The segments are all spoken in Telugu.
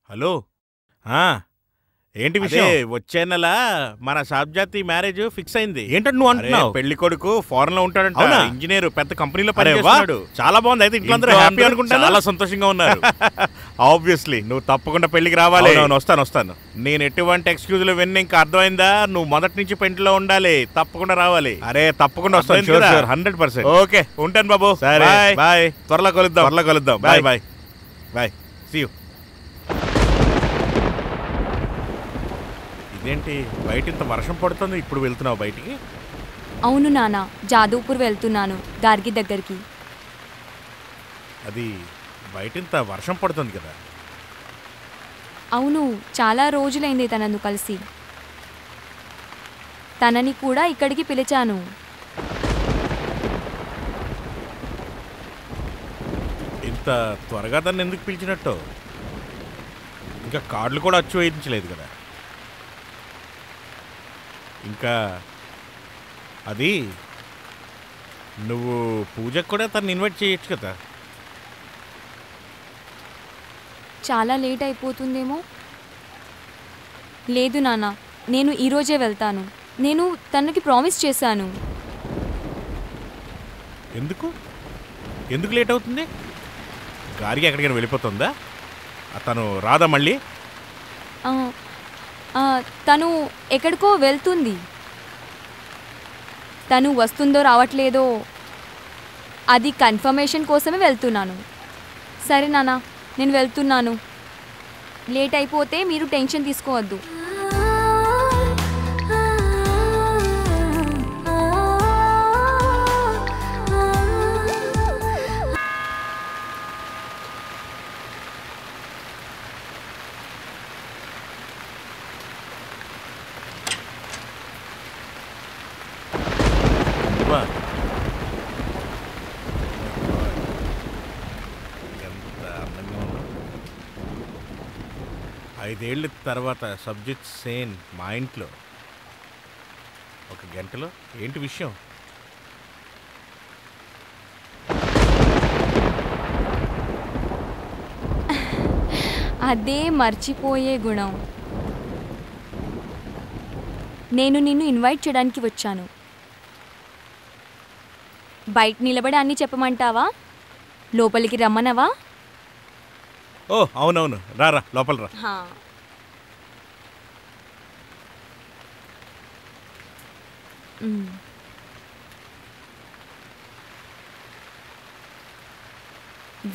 హలో. ఆ! ఏంటి అదే విషయం? వచ్చే నెల మన సాబ్జాతి మ్యారేజ్ ఫిక్స్ అయింది. ఏంటంటే నువ్వు అరే అంటున్నావు? పెళ్లి కొడుకు ఫారెన్ లో ఉంటాడంట. అవునా? ఇంజనీర్ పెద్ద కంపెనీలో అరే వా! పనిచేస్తున్నాడు. చాలా బాగుంది. అయితే ఇంట్లో అందరూ హ్యాపీ అనుకుంటాను. చాలా సంతోషంగా ఉన్నారు. ఆబ్వియస్లీ. నువ్వు తప్పకుండా పెళ్లికి రావాలి. అవునవును, వస్తాను. నేను ఎటువంటి ఎక్స్క్యూజ్లు విన్ని ఇంకా అర్థమైందా? నువ్వు మొదటి నుంచి పెంట్లో ఉండాలి, తప్పకుండా రావాలి. అరే తప్పకుండా వస్తాను. అర్థమైంది షూర్ కదా? షూర్ 100%. ఓకే ఉంటాను బాబు. సరే బాయ్. బాయ్. త్వరలో కలుద్దాం. త్వరలో కలుద్దాం. Bye. Bye bye. See you. ఇదేంటి బయట ఇంత వర్షం పడుతుంది, ఇప్పుడు వెళ్తున్నావు బయటికి? అవును నాన్న, జాదవ్పూర్ వెళ్తున్నాను గార్గి దగ్గరికి. అది బయట ఇంత వర్షం పడుతుంది కదా. అవును, చాలా రోజులైంది తనను కలిసి. తనని కూడా ఇక్కడికి పిలిచాను. ఇంత త్వరగా దాన్ని ఎందుకు పిలిచినట్టు? ఇంకా కార్డులు కూడా అచ్చు వేయించలేదు కదా. ఇంకా అది నువ్వు పూజకు కూడా తను ఇన్వైట్ చేయొచ్చు కదా. చాలా లేట్ అయిపోతుందేమో. లేదు నాన్న, నేను ఈరోజే వెళ్తాను. నేను తనకి ప్రామిస్ చేశాను. ఎందుకు ఎందుకు లేట్ అవుతుంది? గారికి ఎక్కడికైనా వెళ్ళిపోతుందా? తను రాదా మళ్ళీ? ఆ, తను ఎక్కడికో వెళ్తుంది. తను వస్తుందో రావట్లేదో అది కన్ఫర్మేషన్ కోసమే వెళ్తున్నాను. సరే నాన్న, నేను వెళ్తున్నాను. లేట్ అయిపోతే మీరు టెన్షన్ తీసుకోవద్దు. అబ్బా. ఎంత అందంగా ఉందో. 5 ఏళ్ళ తర్వాత సబ్జెక్ట్ సేన్ మా ఇంట్లో 1 గంటలో. ఏంటి విషయం? అదే మర్చిపోయే గుణం. నేను నిన్ను ఇన్వైట్ చేయడానికి వచ్చాను. బయట నిలబడి అన్నీ చెప్పమంటావా? లోపలికి రమ్మనవా? ఓ అవునవును, రారా లోపల రా. హా. మ్.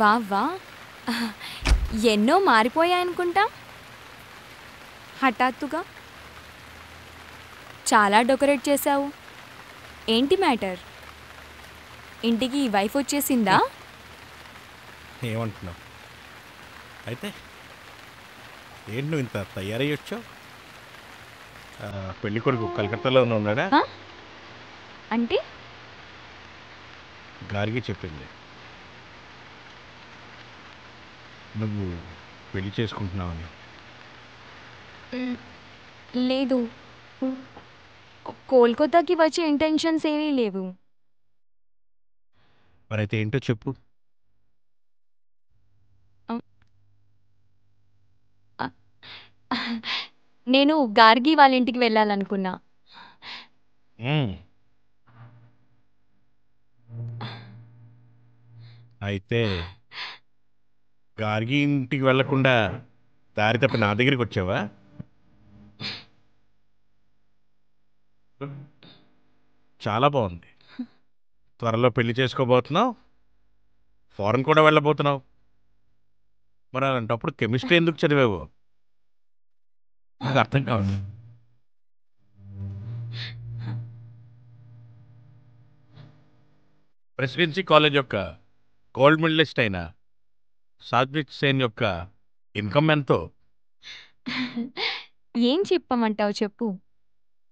వా వా, ఎన్నో మారిపోయాయనుకుంటా హఠాత్తుగా. చాలా డెకరేట్ చేశావు. ఏంటి మ్యాటర్? ఇంటికి వైఫ్ వచ్చేసిందా? ఏమంటున్నావు? అయితే ఏంటి నువ్వు ఇంత తయారయ్యి వచ్చావు? పెళ్లి కొడుకు కలకత్తాలోనే ఉన్నాడా? హ? అంటే గారికి చెప్పింది నువ్వు పెళ్లి చేసుకుంటున్నావని. లేదు, కోల్కతాకి వచ్చే ఇంటెన్షన్స్ ఏమీ లేవు. మరైతే ఏంటో చెప్పు. నేను గార్గి వాళ్ళ ఇంటికి వెళ్ళాలనుకున్నా. మ్మ్. అయితే గార్గి ఇంటికి వెళ్లకుండా దారి తప్పి నా దగ్గరికి వచ్చావా? చాలా బాగుంది. త్వరలో పెళ్లి చేసుకోబోతున్నావు, ఫారెన్ కూడా వెళ్ళబోతున్నావు. మరి అలాంటప్పుడు కెమిస్ట్రీ ఎందుకు చదివావు? నాకు అర్థం కావాలి. ప్రెసిడెన్సీ కాలేజ్ యొక్క గోల్డ్ మెడలిస్ట్ అయిన సాత్విక్ సేన్ యొక్క ఇన్కమ్ ఎంతో? ఏం చెప్పమంటావు చెప్పు.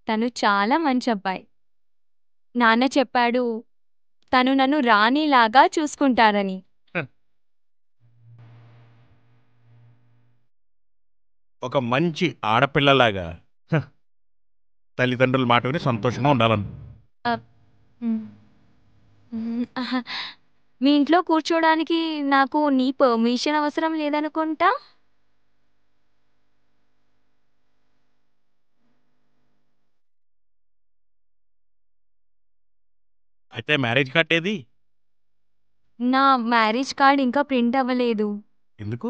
తను చాలా మంచి అబ్బాయి. నాన్న చెప్పాడు తను నన్ను రాణిలాగా చూసుకుంటారని. ఒక మంచి ఆడపిల్లలాగా తల్లిదండ్రుల మాట విని సంతోషంగా ఉండాలను. మీ ఇంట్లో కూర్చోడానికి నాకు నీ పర్మిషన్ అవసరం లేదనుకుంటా. అయితే మ్యారేజ్ కార్డ్ ఏది? నా మ్యారేజ్ కార్డ్ ఇంకా ప్రింట్ అవ్వలేదు. ఎందుకు?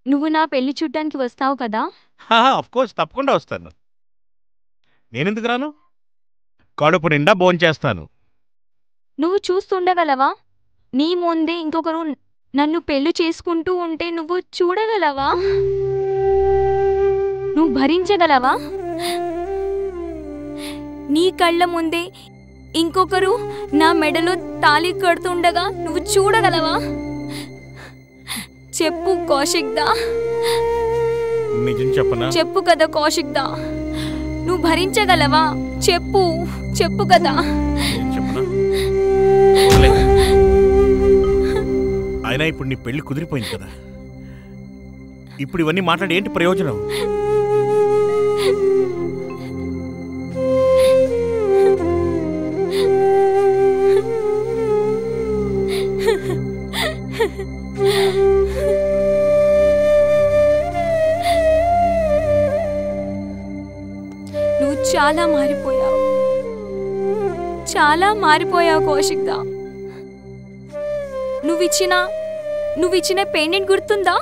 నువ్వు నా పెళ్లి చూడ్డానికి వస్తావు కదా? కోర్స్ తప్పకుండా వస్తాను. నేనెందుకు రాను? కడుపు నిండా భోంచేస్తాను. నువ్వు చూస్తుండగలవా? నీ ముందే ఇంకొకరు నన్ను పెళ్లి చేసుకుంటూ ఉంటే నువ్వు చూడగలవా? నువ్వు భరించగలవా? నీ కళ్ళ ముందే ఇంకొకరు నా మెడలో తాళి కడుతుండగా నువ్వు చూడగలవా? చెప్పు కౌశిక్ దా. నిజం చెప్పనా? చెప్పు కదా కౌశిక్ దా. నువ్వు భరించగలవా? చెప్పు చెప్పు కదా. ఏం చెప్పనా? వదిలే. అయినా ఇప్పుడు నీ పెళ్లి కుదిరిపోయింది కదా, ఇప్పుడు ఇవన్నీ మాట్లాడి ఏంటి ప్రయోజనం? నువ్వు చాలా మారిపోయావు, చాలా మారిపోయావు కౌశిక్ దా. నువ్విచ్చిన పెండెంట్ గుర్తుందా?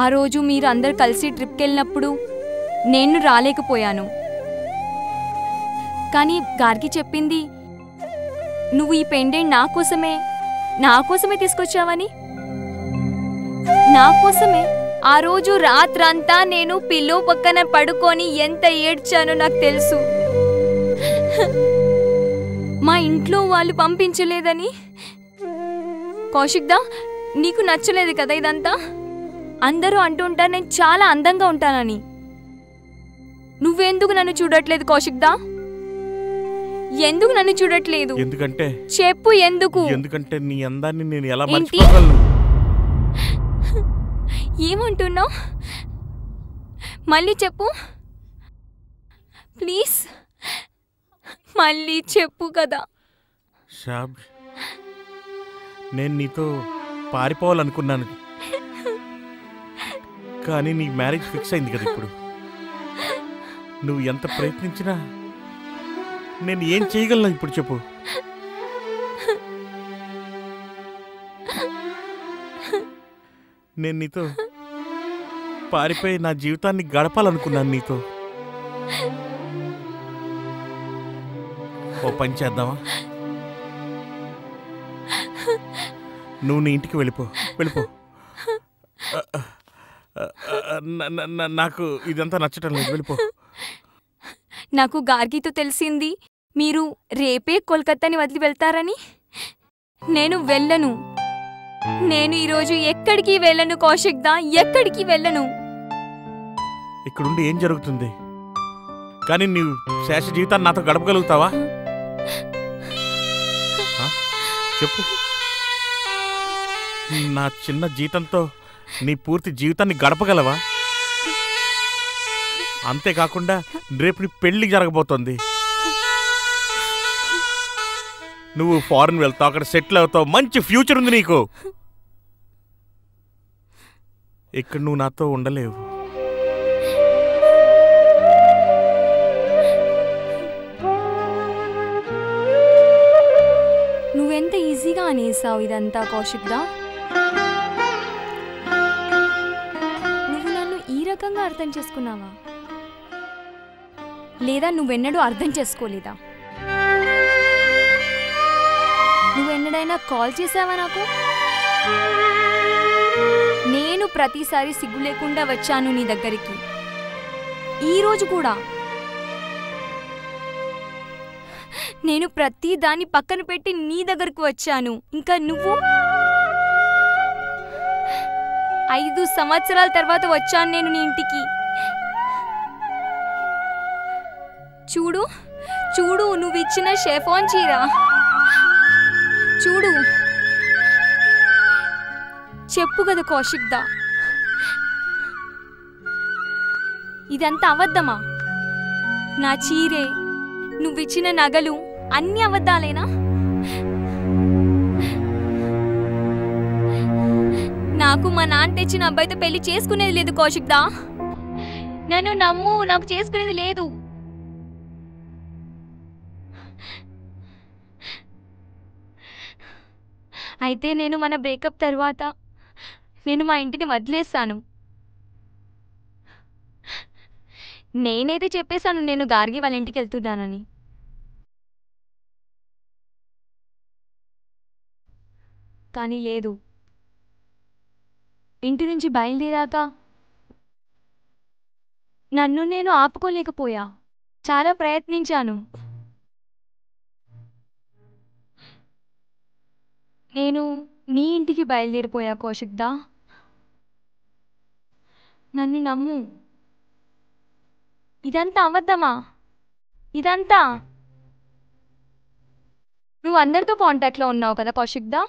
ఆ రోజు మీరు అందరు కలిసి ట్రిప్కి వెళ్ళినప్పుడు నేను రాలేకపోయాను, కానీ గార్గి చెప్పింది నువ్వు ఈ పెండెంట్ నా కోసమే తీసుకొచ్చావని. నా కోసమే. ఆ రోజు రాత్రంతా నేను పిల్లో పక్కన పడుకొని ఎంత ఏడ్చానో నాకు తెలుసు. మా ఇంట్లో వాళ్ళు పంపించలేదని. కౌశిక్ దా, నీకు నచ్చలేదు కదా ఇదంతా? అందరూ అంటుంటారు నేను చాలా అందంగా ఉంటానని. నువ్వెందుకు నన్ను చూడట్లేదు కౌశిక్ దా? ఎందుకు నన్ను చూడట్లేదు? ఎందుకంటే చెప్పు ఎందుకు? ఎందుకంటే నీ అందాన్ని నేను ఎలా మర్చిపోగలను? ఏమంటున్నావు? మళ్ళీ చెప్పు ప్లీజ్. మళ్ళీ చెప్పు కదా. షాబ్, నేను నీతో పారిపోవాలనుకున్నాను, కానీ నీ మ్యారేజ్ ఫిక్స్ అయింది కదా. ఇప్పుడు నువ్వు ఎంత ప్రయత్నించినా నేను ఏం చేయగలను ఇప్పుడు చెప్పు? నేను నీతో పారిపోయి నా జీవితాన్ని గడపాలనుకున్నాను నీతో. ఓ పని చేద్దామా? నువ్వు నీ ఇంటికి వెళ్ళిపో. నాకు ఇదంతా నచ్చటం లేదు, వెళ్ళిపో. నాకు గార్గితో తెలిసింది మీరు రేపే కోల్కతాని వదిలి వెళ్తారని. నేను వెళ్ళను. నేను ఈరోజు ఎక్కడికి వెళ్ళను కౌశిక్ దా, ఎక్కడికి వెళ్ళను. ఇక్కడుండి ఏం జరుగుతుంది? కానీ నీవు శేష జీవితాన్ని నాతో గడపగలుగుతావా? చెప్పు. నా చిన్న జీతంతో నీ పూర్తి జీవితాన్ని గడపగలవా? అంతేకాకుండా రేపు నీ పెళ్లి జరగబోతోంది. నువ్వు ఫారెన్ వెళ్తావు, అక్కడ సెటిల్ అవుతావు, మంచి ఫ్యూచర్ ఉంది నీకు. ఇక్కడ నువ్వు నాతో ఉండలేవు. నువ్వెంత ఈజీగా అనేసావు ఇదంతా కౌశిక్ దా. నువ్వు నన్ను ఈ రకంగా అర్థం చేసుకున్నావా, లేదా నువ్వెన్నడూ అర్థం చేసుకోలేదా? నువ్వెన్నడైనా కాల్ చేసావా నాకు? నేను ప్రతిసారి సిగ్గు లేకుండా వచ్చాను నీ దగ్గరికి. ఈరోజు కూడా నేను ప్రతి దాన్ని పక్కన పెట్టి నీ దగ్గరకు వచ్చాను. ఇంకా నువ్వు 5 సంవత్సరాల తర్వాత వచ్చాను నేను నీ ఇంటికి. చూడు చూడు, నువ్విచ్చిన షెఫాన్ చీర చూడు. చెప్పు కదా కౌశిక్ దా, ఇదంతా అబద్ధమా? నా చీరే, నువ్విచ్చిన నగలు అన్ని అబద్ధాలేనా? నాకు మా నాన్న తెచ్చిన అబ్బాయితో పెళ్లి చేసుకునేది లేదు కౌశిక్ దా. నన్ను నమ్ము, నాకు చేసుకునేది లేదు. అయితే నేను మన బ్రేకప్ తర్వాత నేను మా ఇంటిని వదిలేస్తాను. నేనైతే చెప్పేశాను నేను గార్గి వాళ్ళ ఇంటికి వెళ్తున్నానని. కానీ లేదు, ఇంటి నుంచి బయలుదేరాక నన్ను నేను ఆపుకోలేకపోయా. చాలా ప్రయత్నించాను. నేను నీ ఇంటికి బయలుదేరిపోయా కౌశిక్దా. నన్ను నమ్ము. ఇదంతా అబద్ధమా? ఇదంతా నువ్వు అందరితో కాంటాక్ట్లో ఉన్నావు కదా కౌశిక్దా.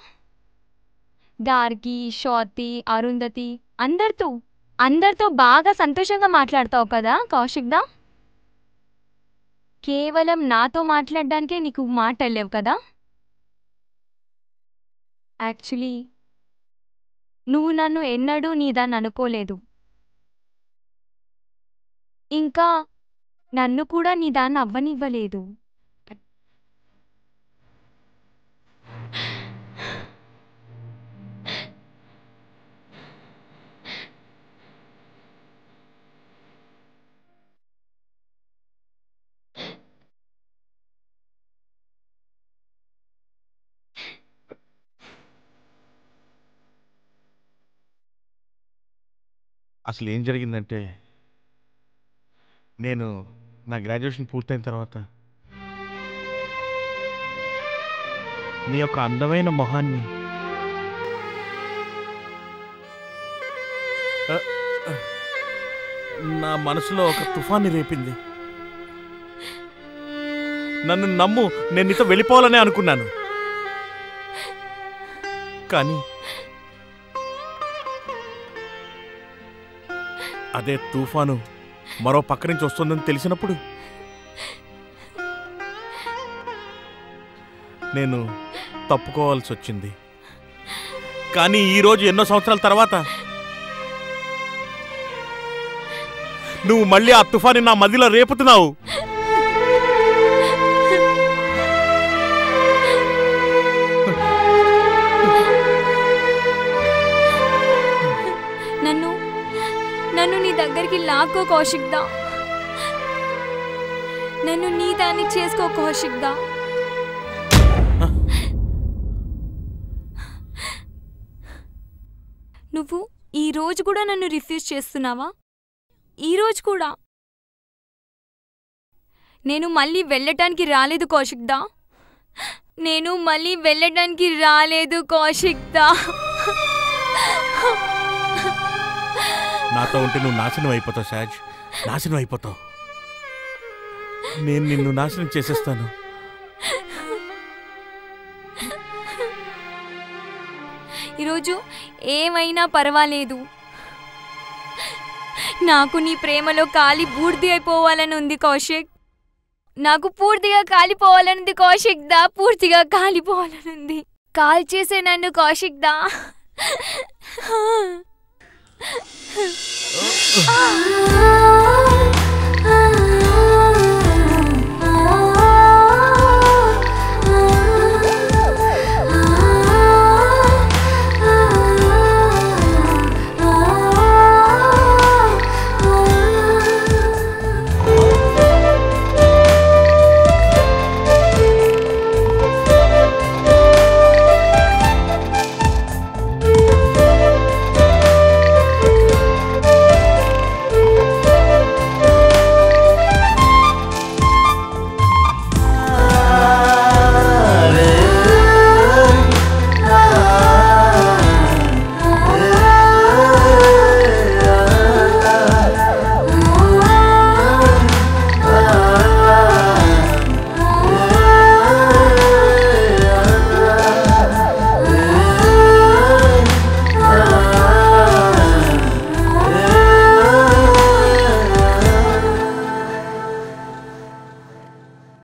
గార్గి, స్వాతి, అరుంధతి అందరితో బాగా సంతోషంగా మాట్లాడతావు కదా కౌశిక్దా. కేవలం నాతో మాట్లాడడానికే నీకు మాట్లాడలేవు కదా. యాక్చువల్లీ నువ్వు నన్ను ఎన్నడూ నీదాన్ని అనుకోలేదు, ఇంకా నన్ను కూడా నీదాన్ని అవ్వనివ్వలేదు. అసలు ఏం జరిగిందంటే, నేను నా గ్రాడ్యుయేషన్ పూర్తయిన తర్వాత నీ యొక్క అందమైన మొహాన్ని నా మనసులో ఒక తుఫాన్ని రేపింది. నన్ను నమ్ము, నేను నీతో వెళ్ళిపోవాలనే అనుకున్నాను. కానీ అదే తుఫాను మరో పక్క నుంచి వస్తుందని తెలిసినప్పుడు నేను తప్పుకోవాల్సి వచ్చింది. కానీ ఈరోజు ఎన్నో సంవత్సరాల తర్వాత నువ్వు మళ్ళీ ఆ తుఫాని నా మదిలో రేపుతున్నావు. నన్ను నీ దగ్గరికి లాక్కో కౌశిక్దా. నన్ను నీ దాన్ని చేసుకో కౌశిక్దా. నువ్వు ఈ రోజు కూడా నన్ను రిఫ్యూజ్ చేస్తున్నావా? ఈ రోజు కూడా? నేను మళ్ళీ వెళ్ళటానికి రాలేదు కౌశిక్దా. నేను మళ్ళీ వెళ్ళటానికి రాలేదు కౌశిక్దా. నాతో ఉంటే నువ్వు నాశనం అయిపోతావు సాజ్, నాశనం అయిపోతావు. నేను నిన్ను నాశనం చేసేస్తాను. ఈరోజు ఏమైనా పర్వాలేదు, నాకు నీ ప్రేమలో కాలి బూర్ది అయిపోవాలని ఉంది కౌశిక్. నాకు పూర్తిగా కాలిపోవాలనుంది కౌశిక్దా, పూర్తిగా కాలిపోవాలనుంది. కాల్ చేసే నన్ను కౌశిక్దా. Ah